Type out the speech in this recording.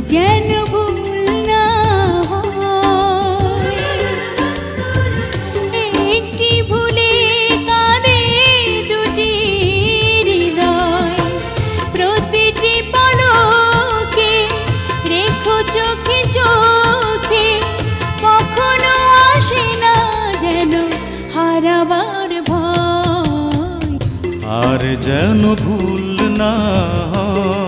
যেন ভুল না হয়। একটি ভুলে কাঁদে দুটি হৃদয়, প্রতিটি পলকে রেখো চোখে চোখে, কখনো আসে না যেন হারাবার ভয়। আর যেন ভুল না হয়।